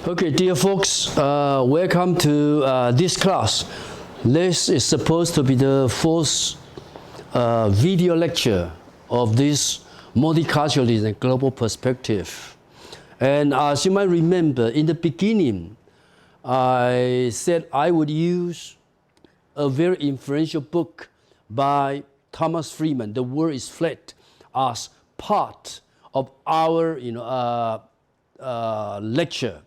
Okay, dear folks, welcome to this class. This is supposed to be the fourth video lecture of this Multiculturalism and Global Perspective. And as you might remember, in the beginning, I said I would use a very influential book by Thomas Friedman, The World is Flat, as part of our lecture.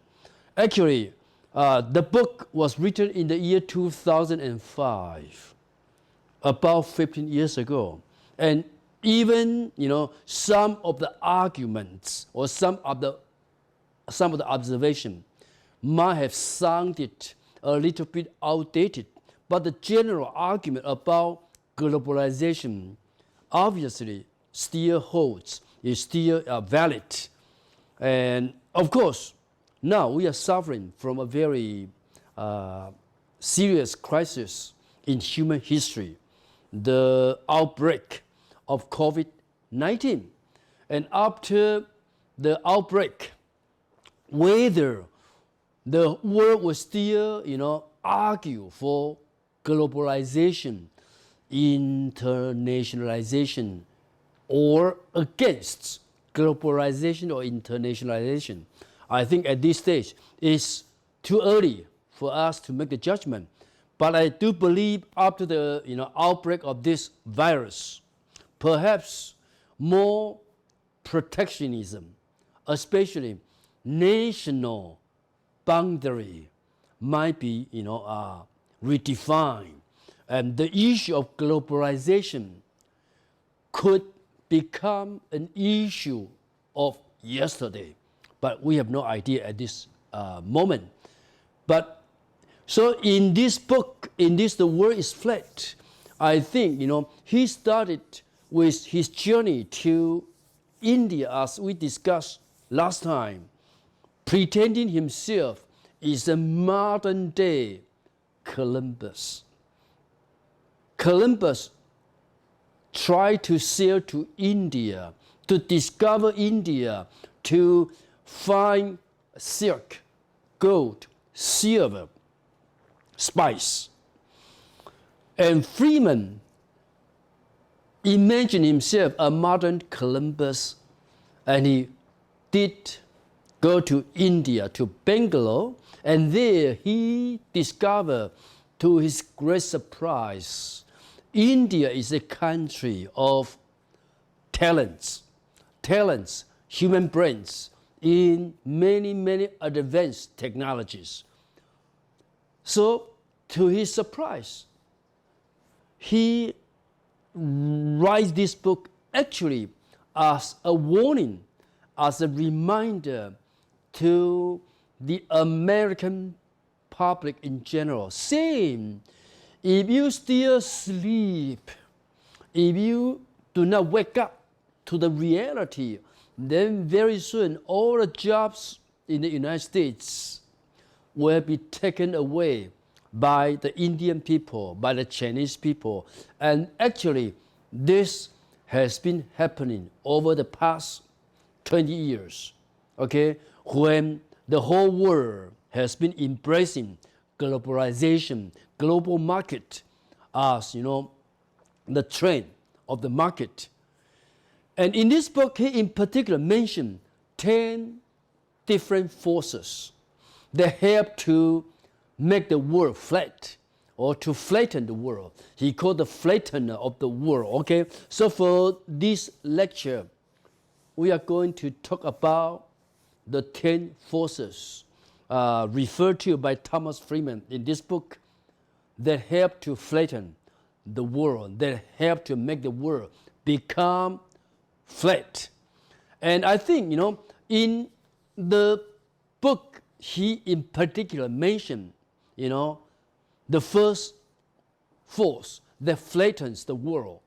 Actually, the book was written in the year 2005, about 15 years ago. And even, some of the arguments or some of the observation might have sounded a little bit outdated, but the general argument about globalization obviously still holds, is still valid. And of course, now we are suffering from a very serious crisis in human history, the outbreak of COVID-19. And after the outbreak, whether the world will still, argue for globalization, internationalization, or against globalization or internationalization, I think at this stage it's too early for us to make the judgment. But I do believe after the outbreak of this virus, perhaps more protectionism, especially national boundary, might be redefined, and the issue of globalization could become an issue of yesterday. But we have no idea at this moment. But so in this book, The World is Flat, I think, he started with his journey to India, as we discussed last time, pretending himself is a modern day Columbus. Columbus tried to sail to India, to discover India, to find silk, gold, silver, spice. And Friedman imagined himself a modern Columbus, and he did go to India, to Bangalore, and there he discovered, to his great surprise, India is a country of talents, human brains, in many advanced technologies. So, to his surprise, he writes this book actually as a warning, as a reminder to the American public in general, saying, if you still sleep, if you do not wake up to the reality, then very soon all the jobs in the United States will be taken away by the Indian people, by the Chinese people. And actually, this has been happening over the past 20 years, okay, when the whole world has been embracing globalization, global market as, the trend of the market. And in this book, he in particular mentioned 10 different forces that help to make the world flat, or to flatten the world. He called the flattener of the world, okay? So for this lecture, we are going to talk about the 10 forces referred to by Thomas Friedman in this book that help to flatten the world, that help to make the world become flat. And I think, in the book he in particular mentioned, the first force that flattens the world.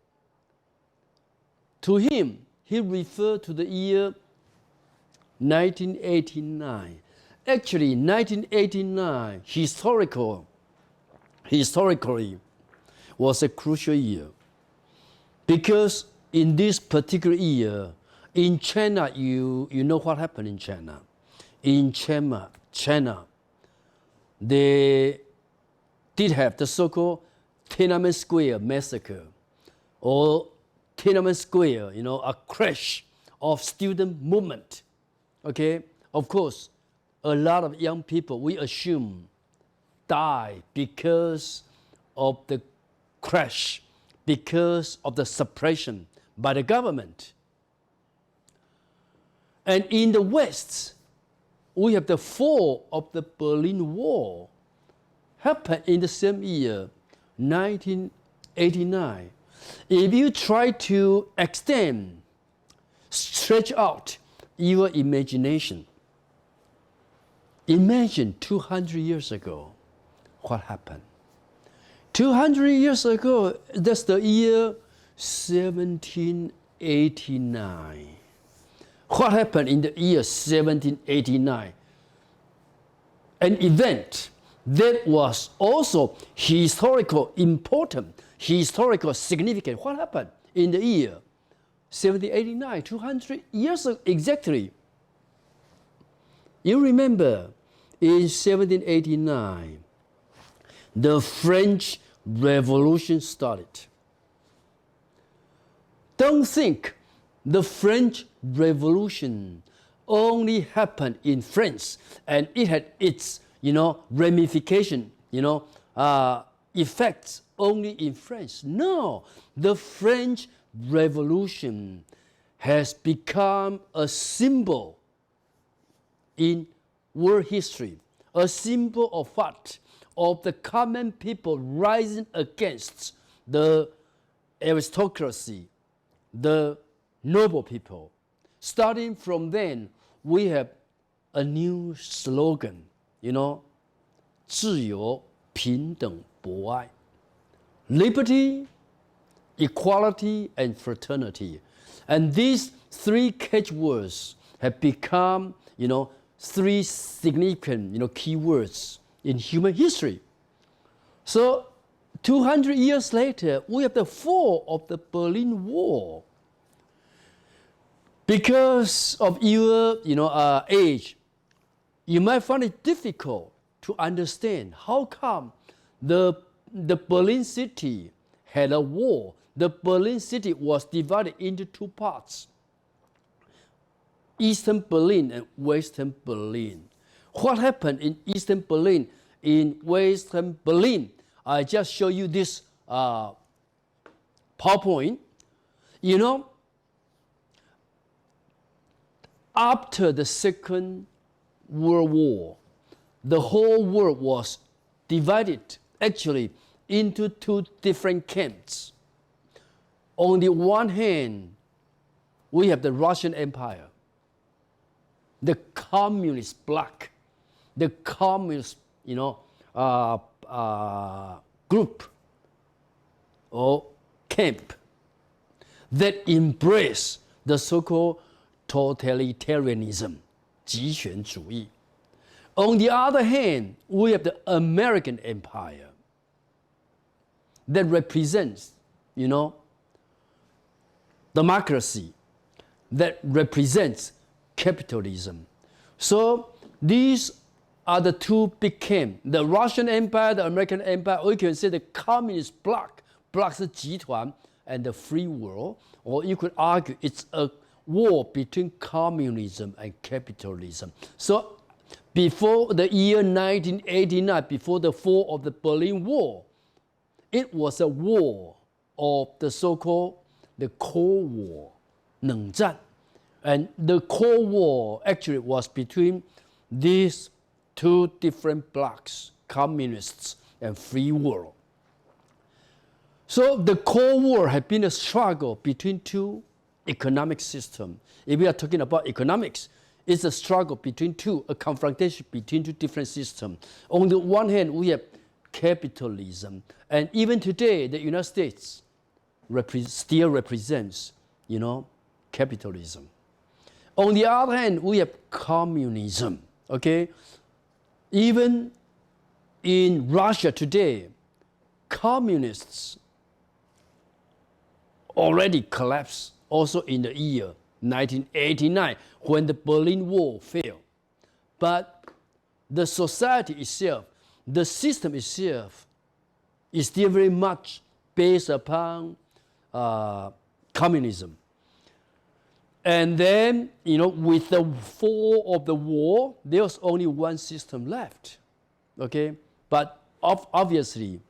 To him, he referred to the year 1989. Actually, 1989 historically was a crucial year because in this particular year, in China, you know what happened in China. In China, they did have the so-called Tiananmen Square massacre, or Tiananmen Square, a crash of student movement. Okay, of course, a lot of young people, we assume, died because of the crash, because of the suppression by the government. And in the West, we have the fall of the Berlin Wall, happened in the same year, 1989. If you try to stretch out your imagination, imagine 200 years ago, what happened? 200 years ago, that's the year 1789. What happened in the year 1789? An event that was also historical important, historical significant. What happened in the year 1789, 200 years ago exactly? You remember, in 1789, the French Revolution started. Don't think the French Revolution only happened in France and it had its, ramification, effects only in France. No, the French Revolution has become a symbol in world history, a symbol of what? Of the common people rising against the aristocracy, the noble people. Starting from then, we have a new slogan, 自由、平等、博爱. Liberty, equality, and fraternity. And these three catchwords have become, three significant, key words in human history. So 200 years later, we have the fall of the Berlin Wall. Because of your, age, you might find it difficult to understand how come the Berlin city had a wall. The Berlin city was divided into two parts, Eastern Berlin and Western Berlin. What happened in Eastern Berlin? In Western Berlin, I just show you this PowerPoint. After the Second World War, the whole world was divided actually into two different camps. On the one hand, we have the Russian Empire, the communist bloc, the communist, group or camp that embrace the so-called totalitarianism, 极权主义. On the other hand, we have the American Empire that represents, democracy, that represents capitalism. So these are the two big camps, the Russian Empire, the American Empire, or you can say the communist bloc, 是集团, and the free world, or you could argue it's a war between communism and capitalism. So before the year 1989, before the fall of the Berlin Wall, it was a war of the so-called the Cold War, 冷战. And the Cold War actually was between these two different blocs, communists and free world. So the Cold War had been a struggle between two economic systems. If we are talking about economics, it's a struggle between a confrontation between two different systems. On the one hand, we have capitalism, and even today, the United States still represents, capitalism. On the other hand, we have communism, okay? Even in Russia today, communists already collapsed also in the year 1989 when the Berlin Wall fell. But the society itself, the system itself, is still very much based upon communism. And then, with the fall of the war, there's only one system left, okay? But obviously,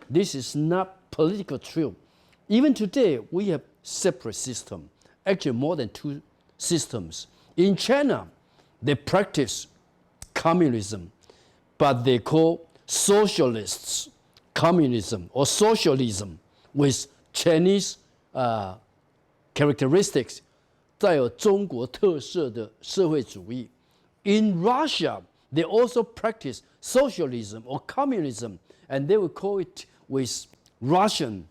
this is not political truth. Even today, we have separate systems, actually more than two systems. In China, they practice communism, but they call socialists communism or socialism with Chinese characteristics. 带有中国特色的社会主义。In Russia, they also practice socialism or communism, and they will call it with Russian,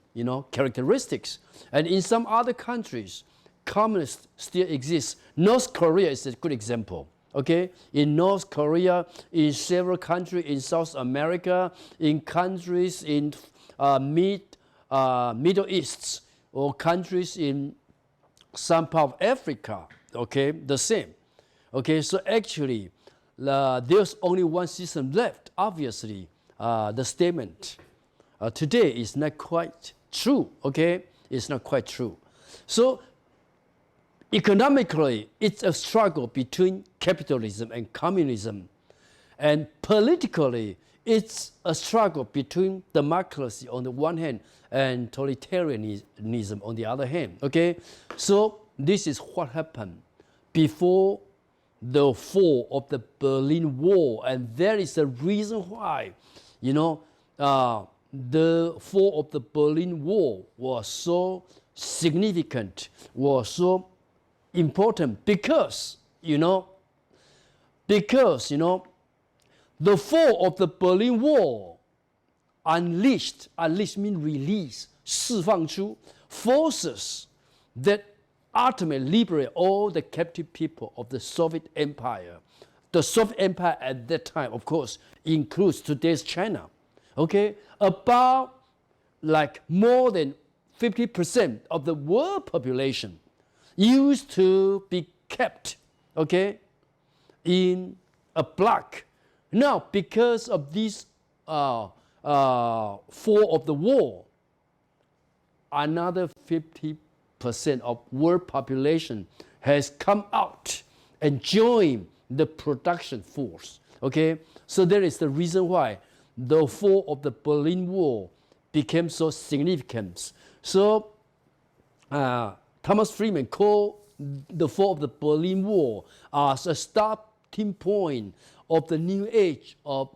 characteristics. And in some other countries, communists still exist. North Korea is a good example. Okay, in North Korea, in several countries in South America, in countries in Middle East, or countries in some part of Africa, okay, the same. Okay, so actually, there's only one system left. Obviously, the statement today is not quite true, okay? It's not quite true. So, economically, it's a struggle between capitalism and communism. And politically, it's a struggle between democracy on the one hand and totalitarianism on the other hand, okay? So this is what happened before the fall of the Berlin Wall, and that is the reason why, the fall of the Berlin Wall was so significant, was so important because, the fall of the Berlin Wall unleashed means release, 释放出 forces that ultimately liberate all the captive people of the Soviet Empire. The Soviet Empire at that time, of course, includes today's China. Okay, about like more than 50% of the world population used to be kept, okay, in a block. Now, because of this fall of the wall, another 50% of world population has come out and joined the production force. Okay, so that is the reason why the fall of the Berlin Wall became so significant. So Thomas Friedman called the fall of the Berlin Wall as a starting point of the new age of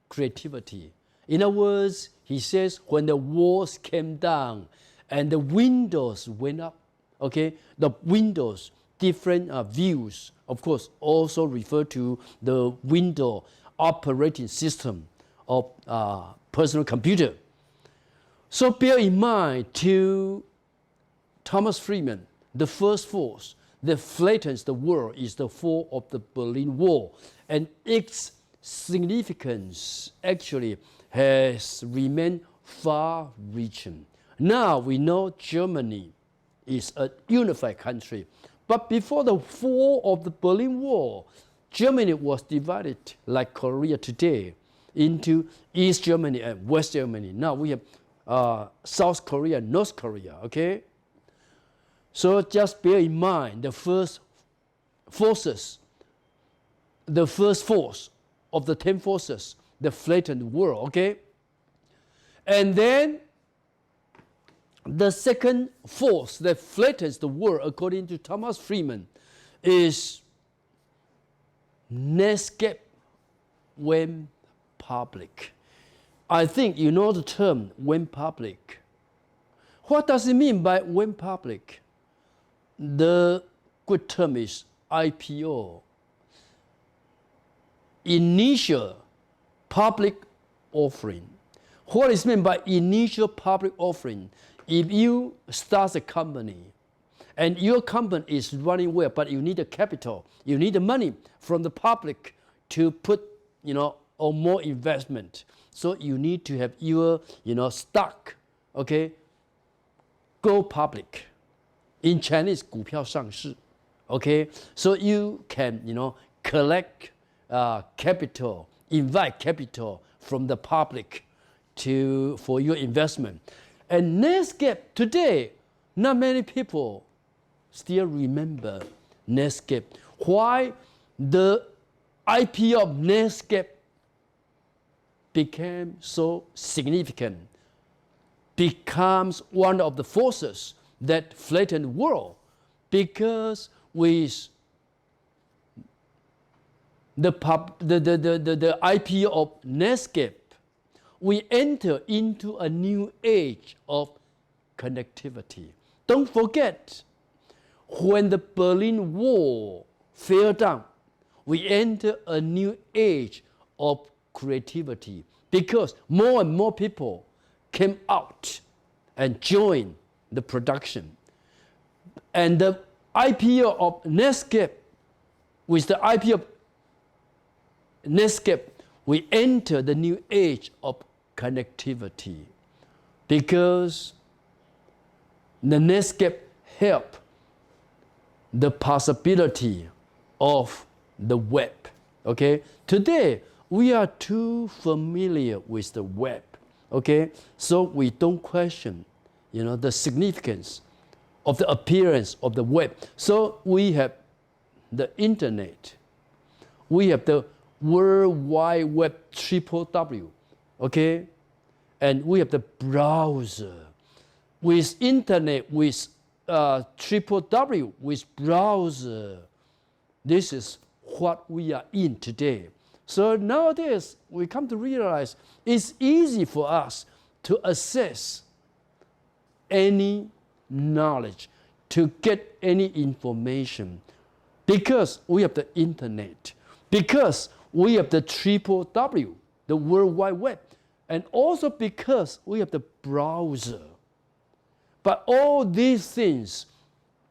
creativity. In other words, he says when the walls came down and the windows went up, okay, the windows, different views, of course, also refer to the window operating system of personal computer. So bear in mind, to Thomas Friedman, the first force that flattens the world is the fall of the Berlin Wall. And its significance actually has remained far-reaching. Now we know Germany is a unified country. But before the fall of the Berlin Wall, Germany was divided like Korea today into East Germany and West Germany. Now we have South Korea and North Korea, okay? So just bear in mind the first force of the 10 forces that flattened the world, okay? And then the second force that flattens the world, according to Thomas Friedman, is Netscape went public. I think you know the term went public. What does it mean by went public? The good term is IPO. initial public offering. What is meant by initial public offering? If you start a company and your company is running well, but you need the capital, you need the money from the public to put, or more investment. So you need to have your, stock, okay, go public. In Chinese, 股票上市, okay? So you can, collect capital, invite capital from the public for your investment. And Netscape today, not many people still remember Netscape. Why the IPO of Netscape became so significant, becomes one of the forces that flatten the world, because with the IPO of Netscape, we enter into a new age of connectivity. Don't forget, when the Berlin Wall fell down, we enter a new age of creativity, because more and more people came out and joined the production. And the IPO of Netscape, with the IPO of Netscape, we enter the new age of connectivity, because the Netscape help the possibility of the web. Okay, today we are too familiar with the web. Okay, so we don't question, the significance of the appearance of the web. So we have the internet, we have the World Wide Web, www, okay, and we have the browser. With internet, with www, with browser, this is what we are in today. So nowadays, we come to realize it's easy for us to access any knowledge, to get any information, because we have the internet, because we have the www, the World Wide Web, and also because we have the browser. But all these things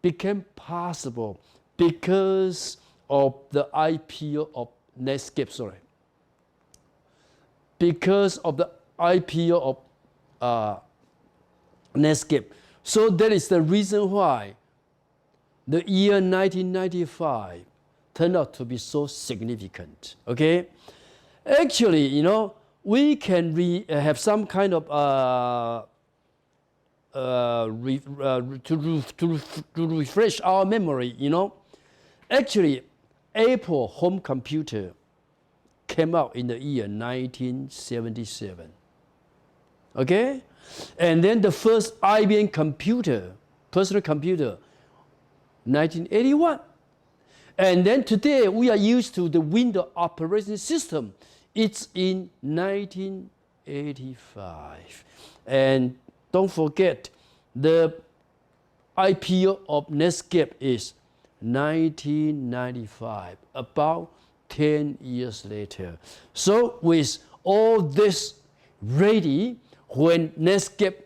became possible because of the IPO of Netscape, because of the IPO of Netscape. So that is the reason why the year 1995 turned out to be so significant. Okay, actually, we can have some kind of to refresh our memory. Actually, Apple home computer came out in the year 1977. Okay, and then the first IBM computer, personal computer, 1981. And then today we are used to the Windows operating system. It's in 1985. And don't forget, the IPO of Netscape is 1995, about 10 years later. So with all this ready, when Netscape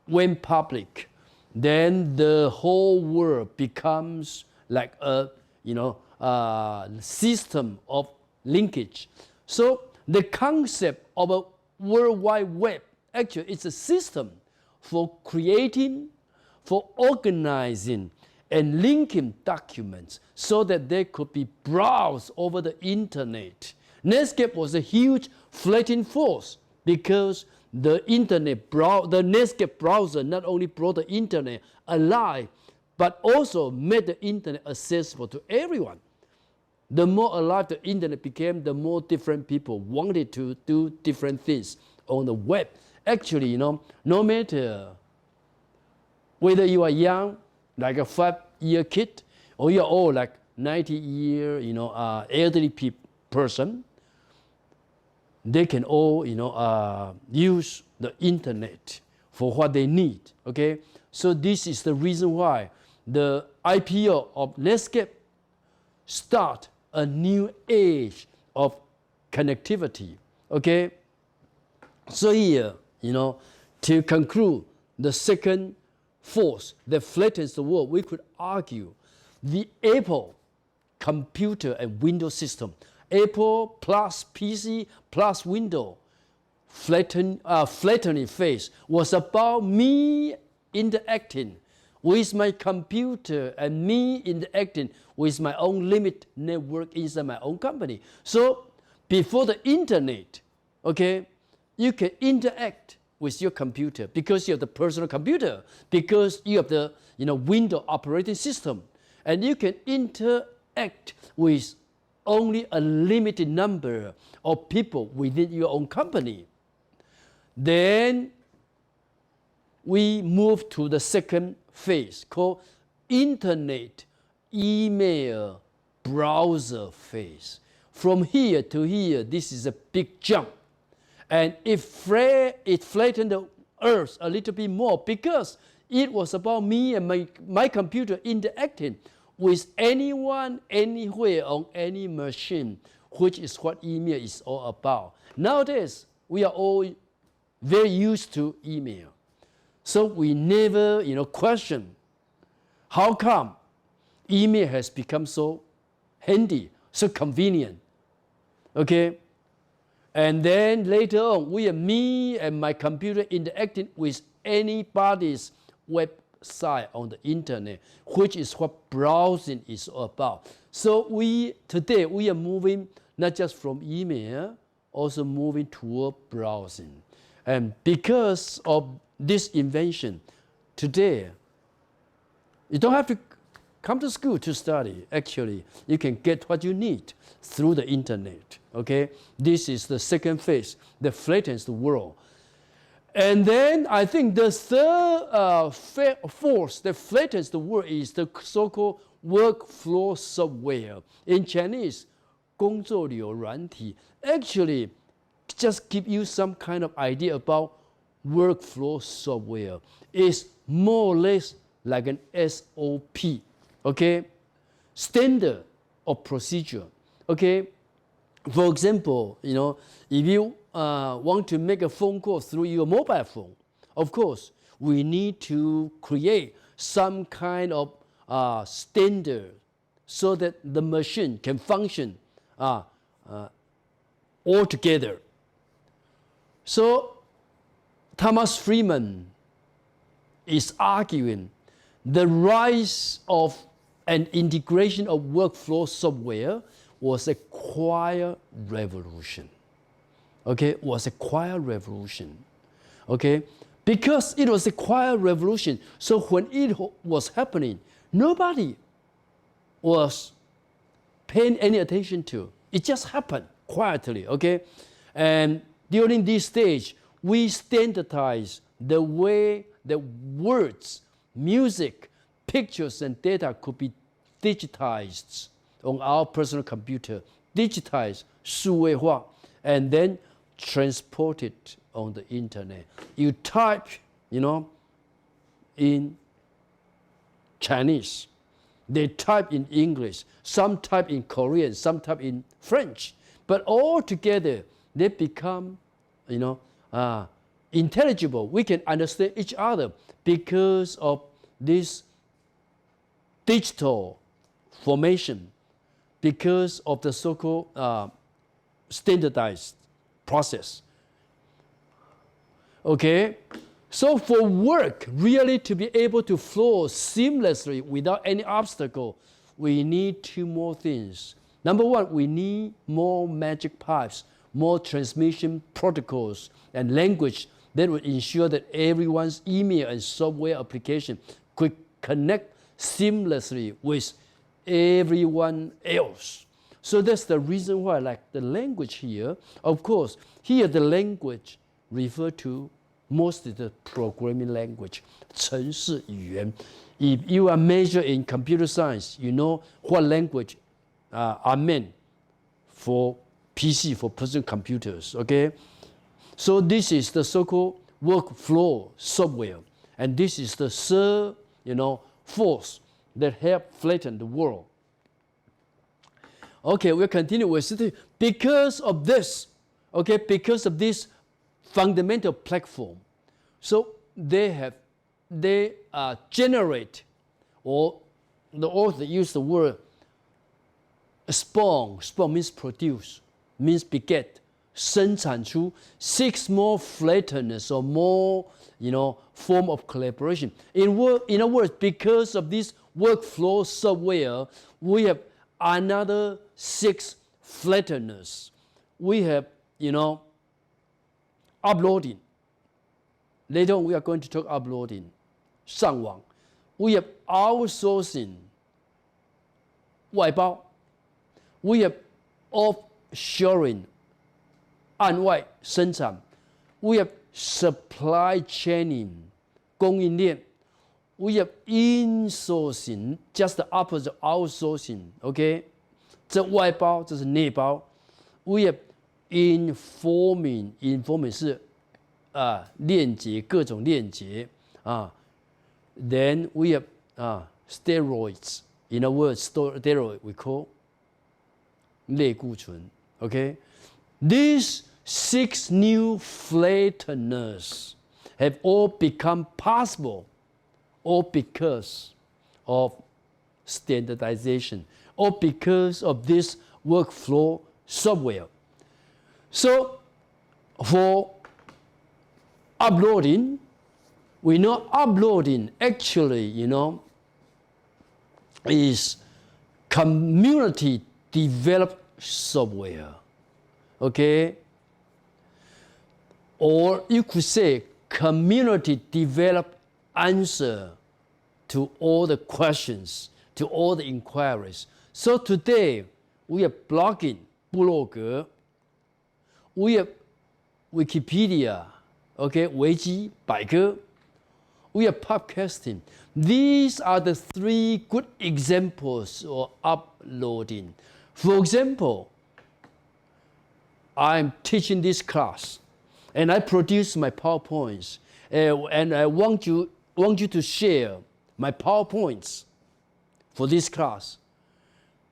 went public, then the whole world becomes like a system of linkage. So the concept of a World Wide Web, actually it's a system for creating, for organizing, and linking documents so that they could be browsed over the internet. Netscape was a huge flattening force, because the Netscape browser not only brought the internet alive, but also made the internet accessible to everyone. The more alive the internet became, the more different people wanted to do different things on the web. Actually, no matter whether you are young, like a 5-year kid, or you are old, like 90-year, elderly person, they can all, use the internet for what they need. Okay, so this is the reason why the IPO of Netscape start a new age of connectivity. Okay? So here, to conclude the second force that flattens the world, we could argue the Apple computer and Windows system, Apple plus PC plus Windows, flattening face was about me interacting with my computer and me interacting with my own limit network inside my own company. So before the internet, okay, you can interact with your computer because you have the personal computer, because you have the Windows operating system, and you can interact with only a limited number of people within your own company. Then we move to the second phase called internet, email, browser phase. From here to here, this is a big jump. And it flattened the earth a little bit more because it was about me and my computer interacting with anyone, anywhere, on any machine, which is what email is all about. Nowadays, we are all very used to email. So we never, question how come email has become so handy, so convenient. Okay? And then later on, me and my computer interacting with anybody's website on the internet, which is what browsing is all about. So today we are moving not just from email, also moving toward browsing. And because of this invention, today, you don't have to come to school to study. Actually, you can get what you need through the internet. Okay? This is the second phase that flattens the world. And then I think the third force that flattens the world is the so-called workflow software. In Chinese, 工作流软体. Actually, just give you some kind of idea about workflow software. It's more or less like an SOP, okay? Standard of procedure, okay? For example, if you want to make a phone call through your mobile phone, of course, we need to create some kind of standard so that the machine can function all together. So Thomas Friedman is arguing the rise of an integration of workflow software was a quiet revolution. Okay, was a quiet revolution. Okay, because it was a quiet revolution, so when it was happening, nobody was paying any attention to. It just happened quietly. Okay, and during this stage, we standardize the way that words, music, pictures, and data could be digitized on our personal computer, digitized, 数位化, and then transported on the internet. You type, in Chinese. They type in English. Some type in Korean. Some type in French. But all together, they become, intelligible. We can understand each other because of this digital formation, because of the so-called standardized process. Okay? So for work really to be able to flow seamlessly without any obstacle, we need two more things. Number one, we need more magic pipes, more transmission protocols and language that would ensure that everyone's email and software application could connect seamlessly with everyone else. So that's the reason why I like the language here. Of course, here the language refer to mostly the programming language, 程式语言. If you are major in computer science, you know what language are meant for PC, for personal computers, okay? So this is the so-called workflow software. And this is the third, force that help flatten the world. Okay, we'll continue with it. Because of this, okay, because of this fundamental platform, so they generate, or the author used the word spawn means produce, means beget, 生产出 6 more flatteners or more, form of collaboration. In other words, because of this workflow software, we have another 6 flatteners. We have, uploading. Later on, we are going to talk uploading, 上网. We have outsourcing, 外包. We have offshoring, 岸外生产. We have supply chaining, 供应链. We have insourcing, just the opposite of outsourcing, okay? 这外包，这是内包. We have informing 是链接，各种链接啊。Then we have steroids. In a word, steroid we call 类固醇。Okay, these 6 new flatteners have all become possible, all because of standardization, or because of this workflow software. So, for uploading, we know uploading actually, is community developed software. Okay? Or you could say community developed answer to all the questions, to all the inquiries. So today, we have blogging, 部落格. We have Wikipedia, okay, 维基百科. We have podcasting. These are the 3 good examples of uploading. For example, I'm teaching this class, and I produce my PowerPoints, and I want you to share my PowerPoints for this class.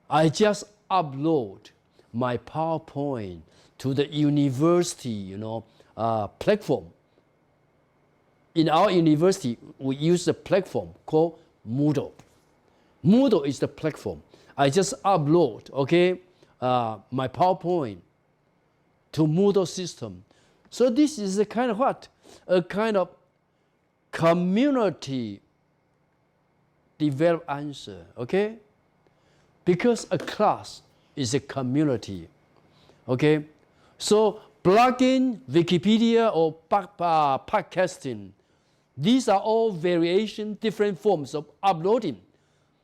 I just upload my PowerPoint to the university, platform. In our university, we use a platform called Moodle. Moodle is the platform. I just upload, okay, my PowerPoint to Moodle system. So this is a kind of what? A kind of community developed answer, okay? Because a class is a community, okay? So blogging, Wikipedia, or podcasting, these are all variation, different forms of uploading.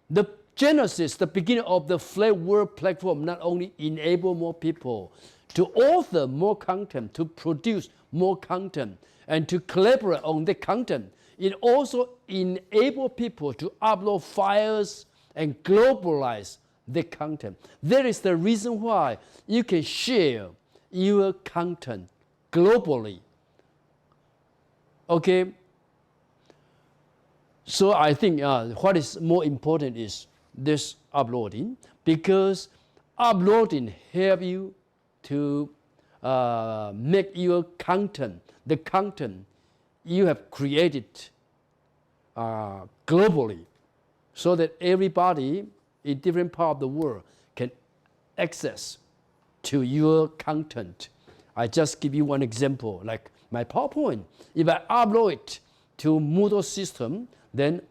The genesis, the beginning of the flat world platform, not only enable more people to author more content, to produce more content, and to collaborate on the content, it also enable people to upload files and globalize the content. That is the reason why you can share your content globally. Okay? So I think what is more important is this uploading, because uploading helps you to make your content, the content you have created globally, so that everybody in different parts of the world can access to your content. I just give you one example, like my PowerPoint. If I upload it to Moodle system, then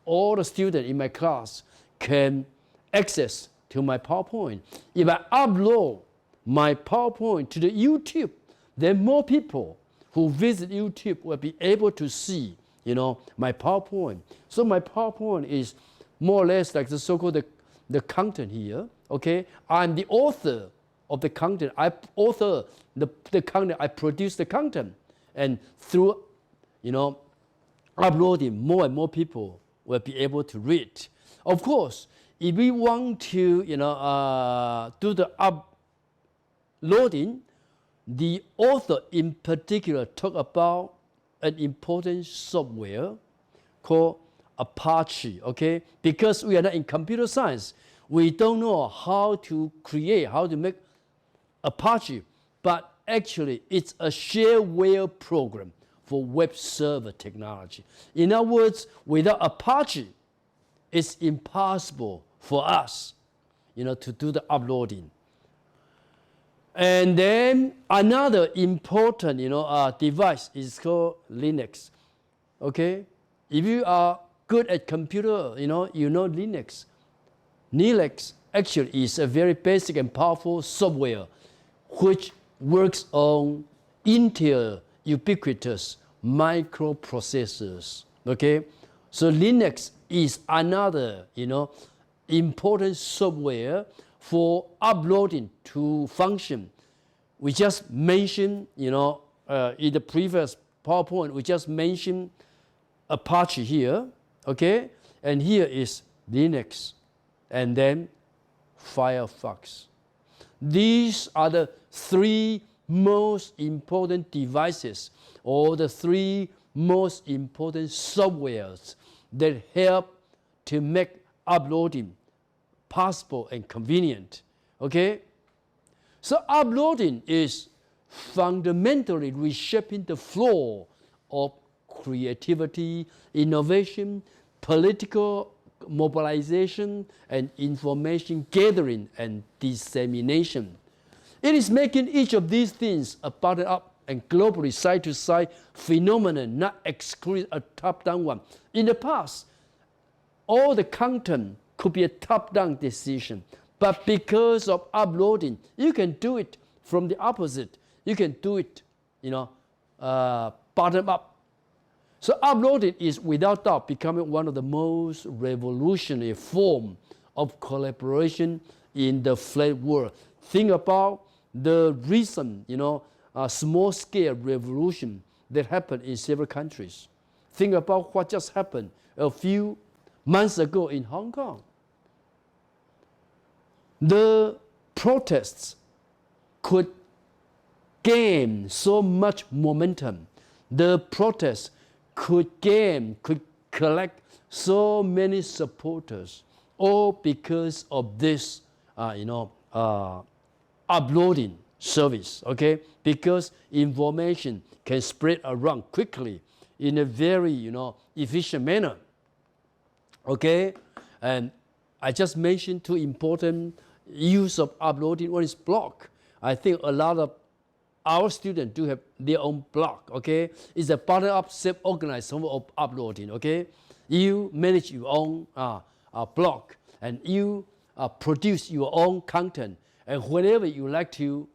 all the students in my class can access to my PowerPoint. If I upload my PowerPoint to the YouTube, then more people who visit YouTube will be able to see, my PowerPoint. So my PowerPoint is more or less like the so-called the content here. Okay, I'm the author of the content. I author the content. I produce the content, and through, uploading, more and more people will be able to read. Of course, if we want to, do the uploading, the author in particular talk about an important software called Apache, okay? Because we are not in computer science, We don't know how to create, how to make Apache, but actually it's a shareware program for web server technology. In other words, without Apache, it's impossible for us, to do the uploading. And then another important, device is called Linux. Okay, if you are good at computer, you know Linux. Linux actually is a very basic and powerful software which works on Intel ubiquitous microprocessors. Okay, so Linux is another, important software for uploading to function. We just mentioned, in the previous PowerPoint, we just mentioned Apache here, okay? And here is Linux, and then Firefox. These are the three most important devices, or the three most important softwares that help to make uploading possible and convenient, okay? So uploading is fundamentally reshaping the flow of creativity, innovation, political mobilization, and information gathering and dissemination. It is making each of these things a bottom-up and globally side-to-side phenomenon, not exclude a top-down one. In the past, all the content could be a top-down decision, but because of uploading, you can do it from the opposite. You can do it, bottom-up. So uploading is without doubt becoming one of the most revolutionary forms of collaboration in the flat world. Think about the recent, small-scale revolution that happened in several countries. Think about what just happened a few months ago in Hong Kong. The protests could gain so much momentum. The protests could collect so many supporters, all because of this, uploading service, okay? Because information can spread around quickly in a very, efficient manner, okay? And I just mentioned two important use of uploading. One is blog. I think a lot of our students do have their own blog, okay? It's a bottom-up, self-organized form of uploading, okay? You manage your own blog, and you produce your own content, and whenever you like to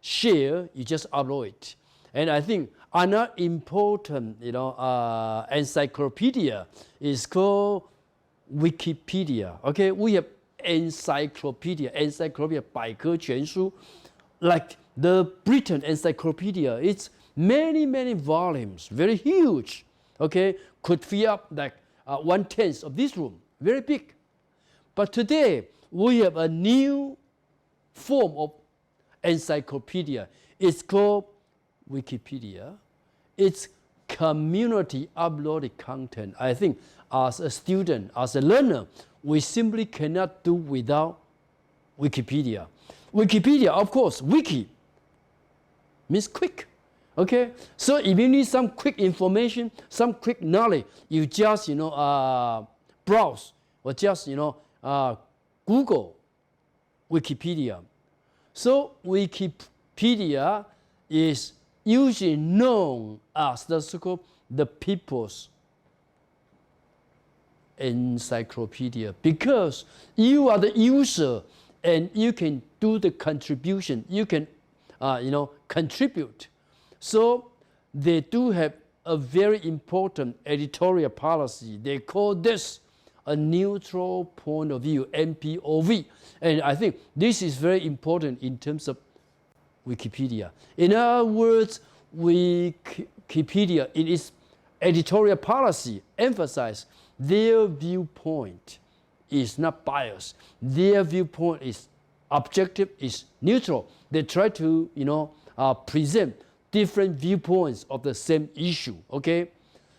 share, you just upload it. And I think another important, encyclopedia is called Wikipedia, okay? We have encyclopedia 百科全书, like the Britain Encyclopedia. It's many, many volumes, very huge, okay? Could fill up like 1/10 of this room, very big. But today, we have a new form of encyclopedia. It's called Wikipedia. It's community uploaded content. I think as a student, as a learner, we simply cannot do without Wikipedia. Wikipedia, of course, wiki means quick, okay? So if you need some quick information, some quick knowledge, you just, browse or just, Google Wikipedia. So Wikipedia is usually known as the so-called the people's encyclopedia, because you are the user and you can do the contribution, you can contribute. So they do have a very important editorial policy. They call this a neutral point of view, NPOV. And I think this is very important in terms of Wikipedia. In other words, Wikipedia, in its editorial policy, emphasizes their viewpoint is not biased. Their viewpoint is objective, is neutral. They try to, present different viewpoints of the same issue, okay?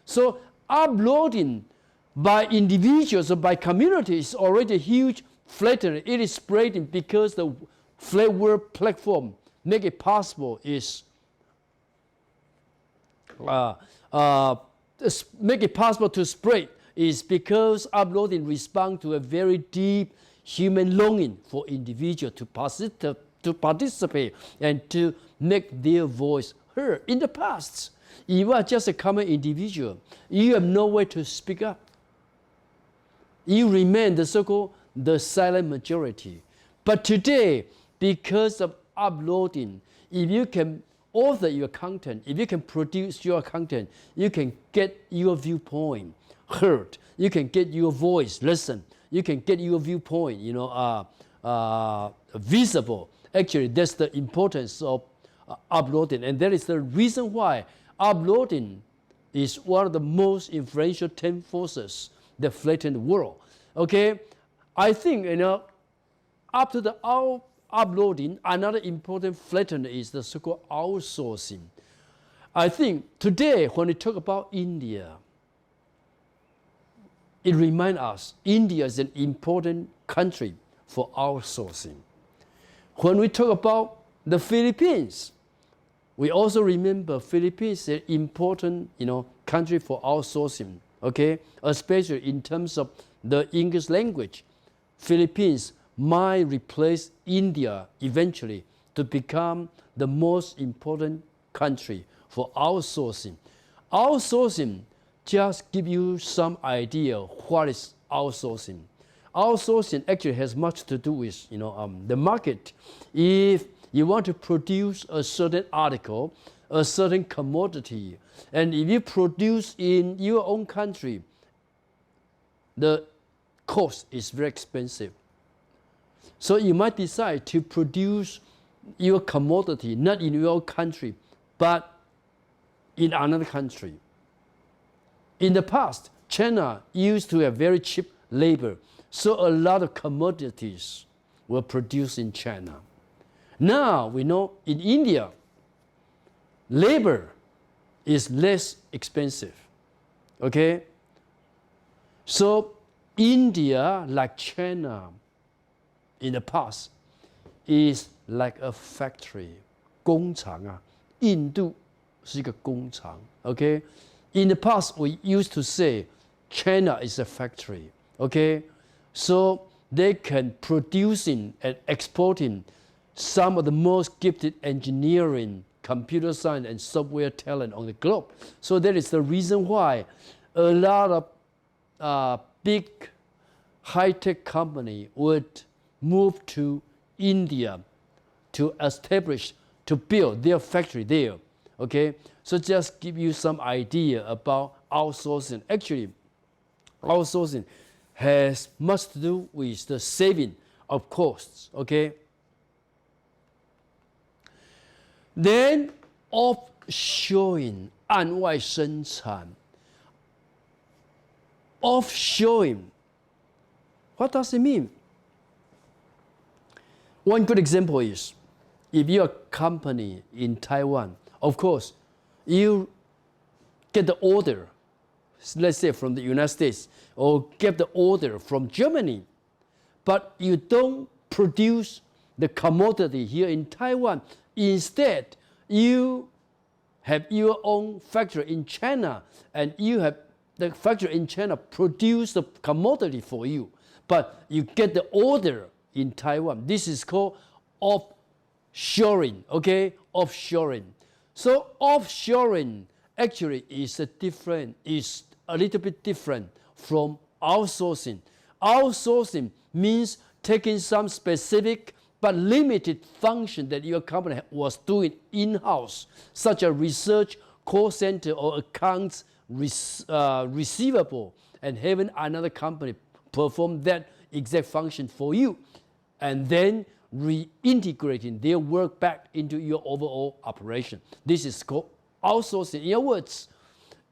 So uploading by individuals or by communities is already a huge flattening. It is spreading because the flat world platform make it possible is make it possible to spread is because uploading responds to a very deep human longing for individuals to participate and to make their voice heard. In the past, if you are just a common individual, you have no way to speak up. You remain the so-called the silent majority. But today, because of uploading, if you can author your content, if you can produce your content, you can get your viewpoint heard. You can get your voice listened. You can get your viewpoint, visible. Actually, that's the importance of uploading, and that is the reason why uploading is one of the most influential 10 forces that flatten the world. Okay, I think after the uploading, another important flattener is the so-called outsourcing. I think today when we talk about India, it reminds us India is an important country for outsourcing. When we talk about the Philippines, we also remember Philippines is an important country for outsourcing, okay? Especially in terms of the English language. Philippines might replace India eventually to become the most important country for outsourcing. Outsourcing just give you some idea what is outsourcing. Outsourcing actually has much to do with the market. If you want to produce a certain article, a certain commodity, and if you produce in your own country, the cost is very expensive. So you might decide to produce your commodity not in your own country, but in another country. In the past, China used to have very cheap labor, so a lot of commodities were produced in China. Now we know in India, labor is less expensive. Okay? So India, like China in the past, is like a factory. 工厂啊，印度是一个工厂。Okay? In the past, we used to say China is a factory. Okay? So they can producing and exporting some of the most gifted engineering, computer science, and software talent on the globe. So that is the reason why a lot of big high-tech company would move to India to establish, to build their factory there. Okay? So just give you some idea about outsourcing. Actually, outsourcing has much to do with the saving of costs. Okay? Then offshoring, 岸外生产. Offshoring, what does it mean? One good example is, if you're a company in Taiwan, of course, you get the order, let's say from the United States, or get the order from Germany, but you don't produce the commodity here in Taiwan. Instead, you have your own factory in China, and you have the factory in China produce the commodity for you, but you get the order in Taiwan. This is called offshoring, okay? Offshoring. So offshoring actually is a little bit different from outsourcing. Outsourcing means taking some specific but limited function that your company was doing in-house, such as research, call center, or accounts receivable, and having another company perform that exact function for you, and then reintegrating their work back into your overall operation. This is called outsourcing. In other words,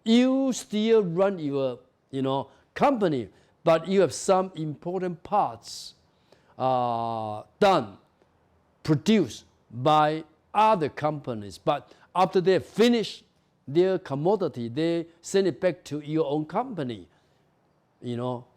you still run your company, but you have some important parts produced by other companies. But after they finish their commodity, they send it back to your own company.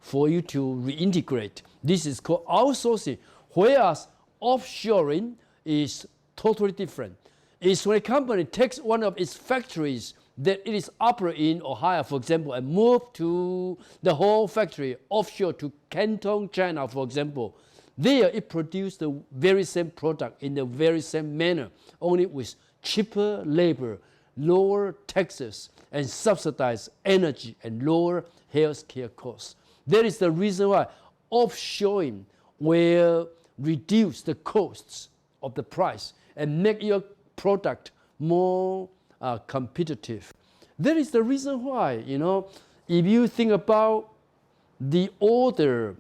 for you to reintegrate. This is called outsourcing, whereas offshoring is totally different. It's when a company takes one of its factories that it is operating in Ohio, for example, and move to the whole factory offshore to Canton, China, for example. There, it produced the very same product in the very same manner, only with cheaper labor, lower taxes, and subsidized energy and lower health care costs. That is the reason why offshoring will reduce the costs of the price and make your product more competitive. That is the reason why, if you think about the order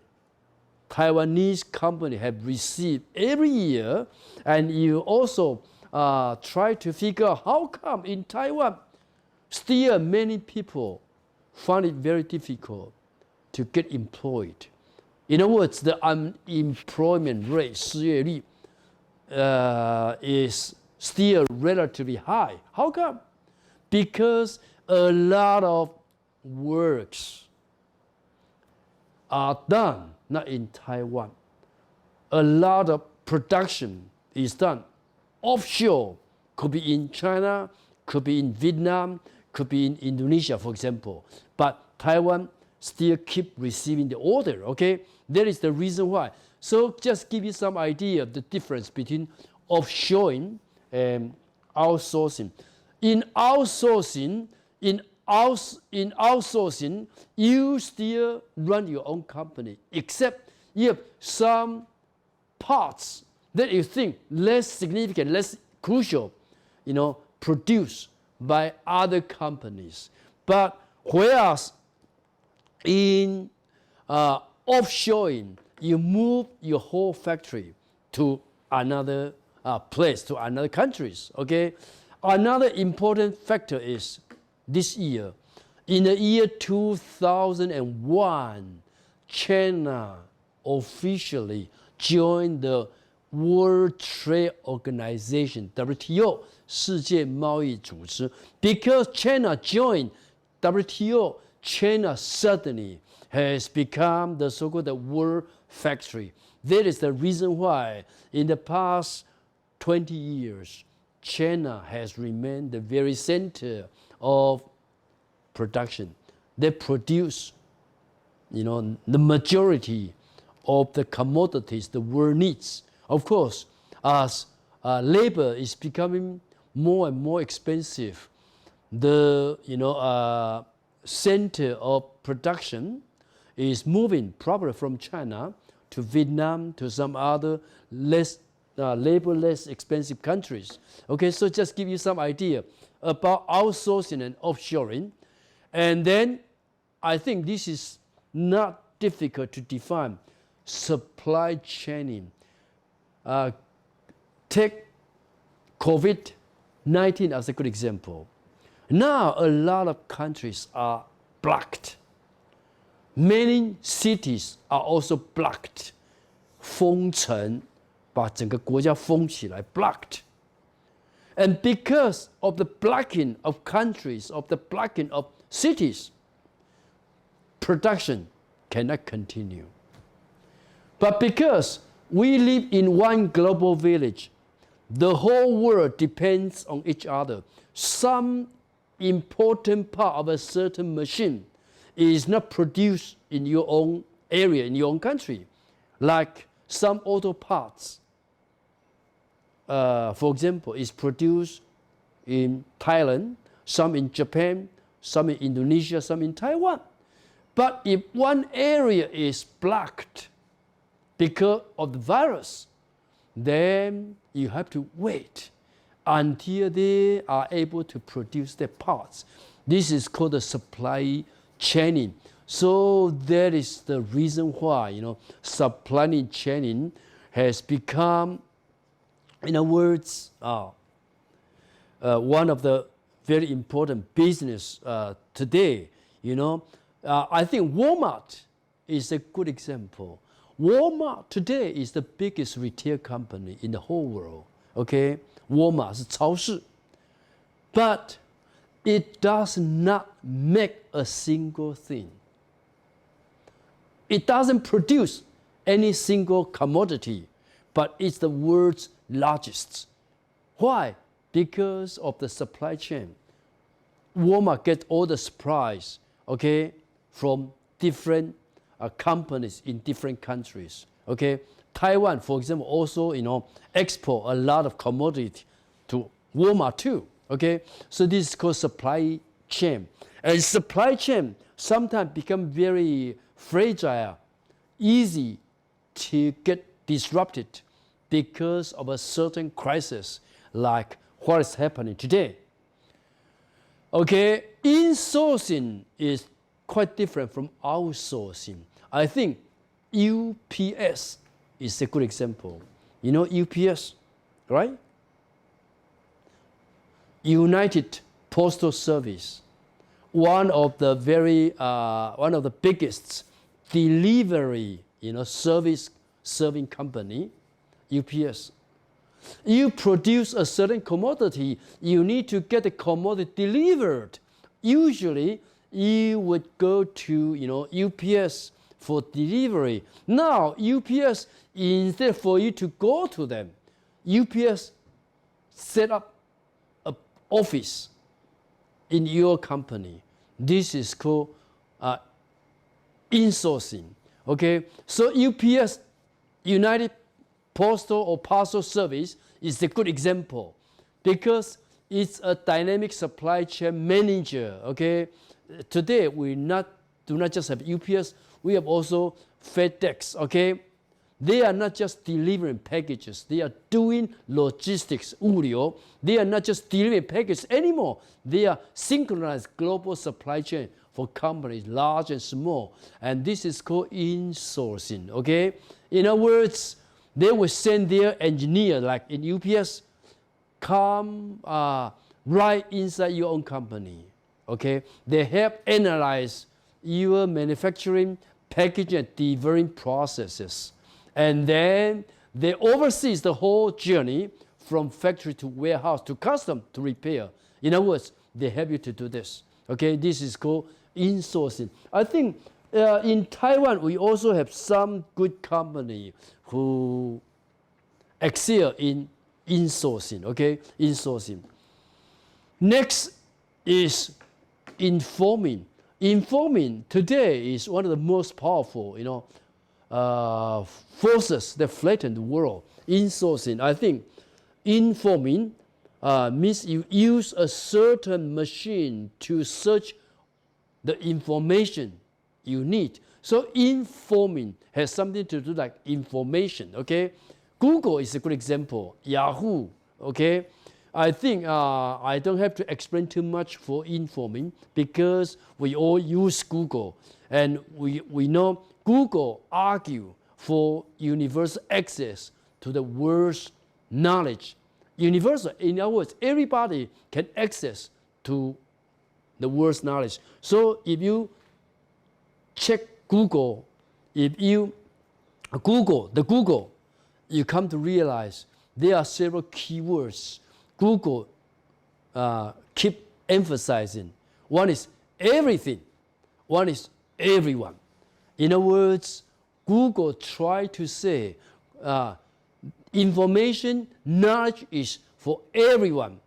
Taiwanese company have received every year, and you also try to figure out how come in Taiwan still many people find it very difficult to get employed. In other words, the unemployment rate, 失业率, is still relatively high. How come? Because a lot of works are done not in Taiwan. A lot of production is done offshore. Could be in China, could be in Vietnam, could be in Indonesia, for example. But Taiwan still keep receiving the order, okay? That is the reason why. So just give you some idea of the difference between offshoring and outsourcing. In outsourcing, you still run your own company, except you have some parts that you think less significant, less crucial, produced by other companies. But whereas in offshoring, you move your whole factory to another place, to another countries, okay? Another important factor is this year. In the year 2001, China officially joined the World Trade Organization, WTO, 世界贸易组织. Because China joined WTO, China suddenly has become the so-called world factory. That is the reason why in the past 20 years, China has remained the very center of production. They produce, the majority of the commodities the world needs. Of course, as labor is becoming more and more expensive, the center of production is moving probably from China to Vietnam to some other less labor-less expensive countries. Okay, so just give you some idea about outsourcing and offshoring. And then I think this is not difficult to define. Supply chaining. Take COVID-19 as a good example. Now a lot of countries are blocked. Many cities are also blocked. 封城，把整个国家封起来 blocked. And because of the blocking of countries, of the blocking of cities, production cannot continue. But because we live in one global village, the whole world depends on each other. Some important part of a certain machine is not produced in your own area, in your own country, like some auto parts. For example, is produced in Thailand, some in Japan, some in Indonesia, some in Taiwan. But if one area is blocked because of the virus, then you have to wait until they are able to produce their parts. This is called the supply chaining. So that is the reason why, supply chaining has become, in other words, one of the very important business today. I think Walmart is a good example. Walmart today is the biggest retail company in the whole world. Okay, Walmart 是超市, but it does not make a single thing. It doesn't produce any single commodity, but it's the world's largest. Why? Because of the supply chain. Walmart gets all the supplies, okay, from different companies in different countries, okay. Taiwan, for example, also export a lot of commodity to Walmart too, okay. So this is called supply chain, and supply chain sometimes become very fragile, easy to get disrupted because of a certain crisis like what is happening today. Okay, insourcing is quite different from outsourcing. I think UPS is a good example. You know UPS, right? United Postal Service, one of the biggest delivery, service serving company, UPS. You produce a certain commodity, you need to get the commodity delivered. Usually, you would go to UPS for delivery. Now, UPS, instead for you to go to them, UPS set up an office in your company. This is called insourcing. Okay, so UPS, United Postal or Parcel Service, is a good example because it's a dynamic supply chain manager. Okay, today we do not just have UPS, we have also FedEx. Okay, they are not just delivering packages, they are doing logistics, 物流. They are not just delivering packages anymore. They are synchronized global supply chain for companies large and small, and this is called insourcing. Okay, in other words, they will send their engineer, like in UPS, come right inside your own company. Okay, they help analyze your manufacturing, packaging, and delivering processes, and then they oversee the whole journey from factory to warehouse to custom to repair. In other words, they help you to do this. Okay, this is called insourcing. I think in Taiwan we also have some good company who excel in insourcing. Okay, insourcing. Next is informing. Informing today is one of the most powerful, forces that flatten the world. Insourcing, I think, informing means you use a certain machine to search the information you need. So informing has something to do like information. Okay, Google is a good example. Yahoo. Okay, I think I don't have to explain too much for informing because we all use Google, and we know Google argue for universal access to the world's knowledge. Universal, in other words, everybody can access to the world's knowledge. So if you check Google, if you Google, you come to realize there are several keywords Google keep emphasizing. One is everything, one is everyone. In other words, Google try to say information, knowledge is for everyone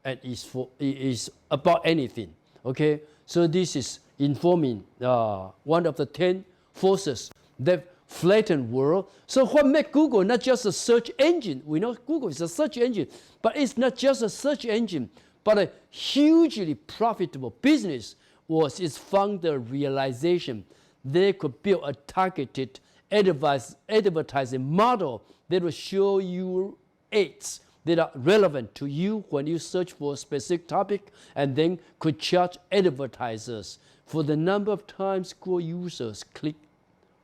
and is about anything. Okay, so this is informing one of the 10 forces that flatten world. So what makes Google not just a search engine? We know Google is a search engine, but it's not just a search engine, but a hugely profitable business was its founder realization. They could build a targeted advertising model that will show you ads that are relevant to you when you search for a specific topic, and then could charge advertisers for the number of times Google users click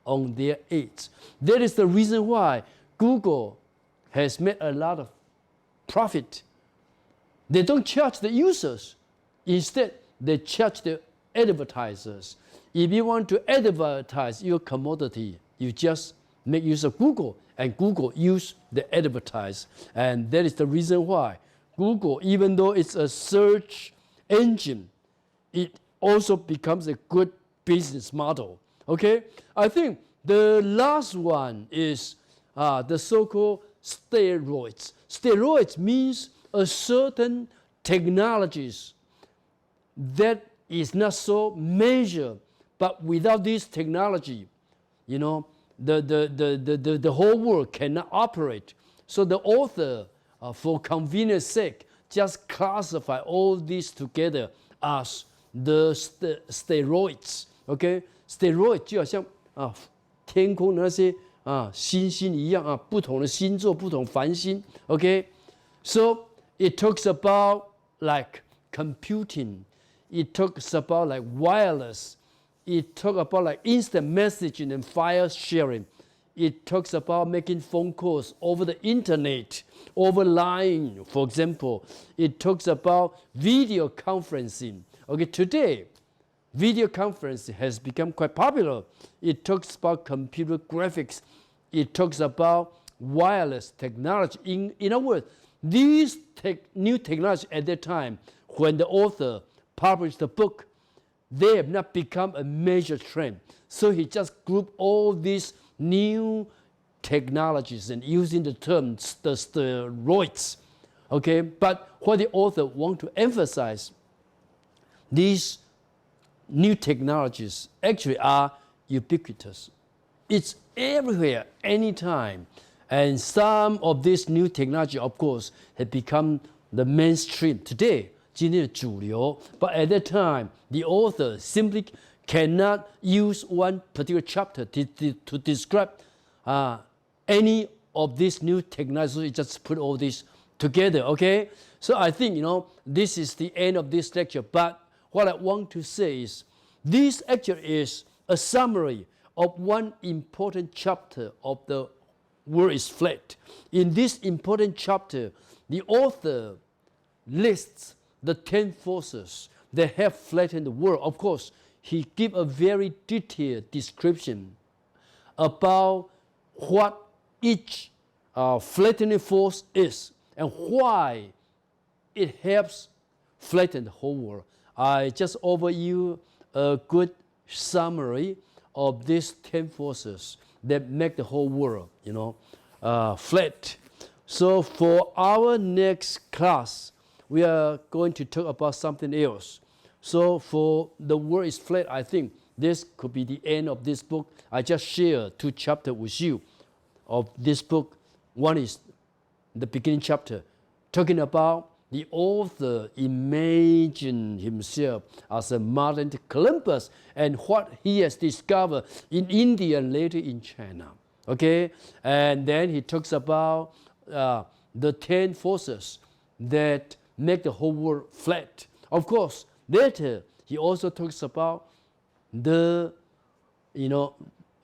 on their ads. That is the reason why Google has made a lot of profit. They don't charge the users. Instead, they charge the advertisers. If you want to advertise your commodity, you just make use of Google, and Google use the advertise. And that is the reason why Google, even though it's a search engine, it also becomes a good business model. Okay, I think The last one is the so-called steroids. Steroids means a certain technologies that is not so measured, but without this technology, you know, the whole world cannot operate. So the author, for convenience sake, just classify all these together as the steroids. Okay, steroid 就好像天空的那些星星一样不同的星座，不同繁星。Okay, so it talks about like computing. It talks about like wireless. It talks about like instant messaging and file sharing. It talks about making phone calls over the internet, over line, for example. It talks about video conferencing. Okay, today, video conferencing has become quite popular. It talks about computer graphics. It talks about wireless technology. In other words, these new technology at that time, when the author published the book, they have not become a major trend. So he just grouped all these new technologies and using the term the steroids. Okay, but what the author want to emphasize, these new technologies actually are ubiquitous. It's everywhere, anytime. And some of this new technology, of course, have become the mainstream today. 今天的主流, but at that time, the author simply cannot use one particular chapter to describe any of these new technologies. So he just put all this together, okay? So I think, you know, this is the end of this lecture, but what I want to say is, this actually is a summary of one important chapter of the World is Flat. In this important chapter, the author lists the 10 forces that have flattened the world. Of course, he gives a very detailed description about what each flattening force is and why it helps flatten the whole world. I just offer you a good summary of these 10 forces that make the whole world, you know, flat. So for our next class, we are going to talk about something else. So for The World is Flat, I think this could be the end of this book. I just shared 2 chapters with you of this book. One is the beginning chapter, talking about the author imagined himself as a modern Columbus and what he has discovered in India and later in China. Okay, and then he talks about the 10 forces that make the whole world flat. Of course, later he also talks about the, you know,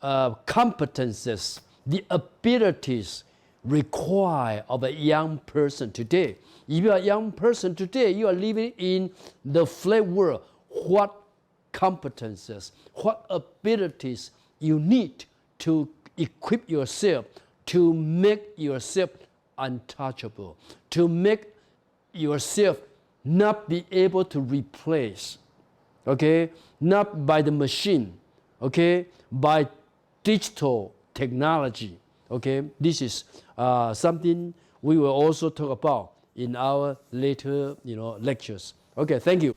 competences, the abilities required of a young person today. If you are a young person today, you are living in the flat world. What competences, what abilities you need to equip yourself to make yourself untouchable, to make yourself not be able to replace, okay, not by the machine, okay, by digital technology, okay. This is something we will also talk about in our later, you know, lectures. Okay, thank you.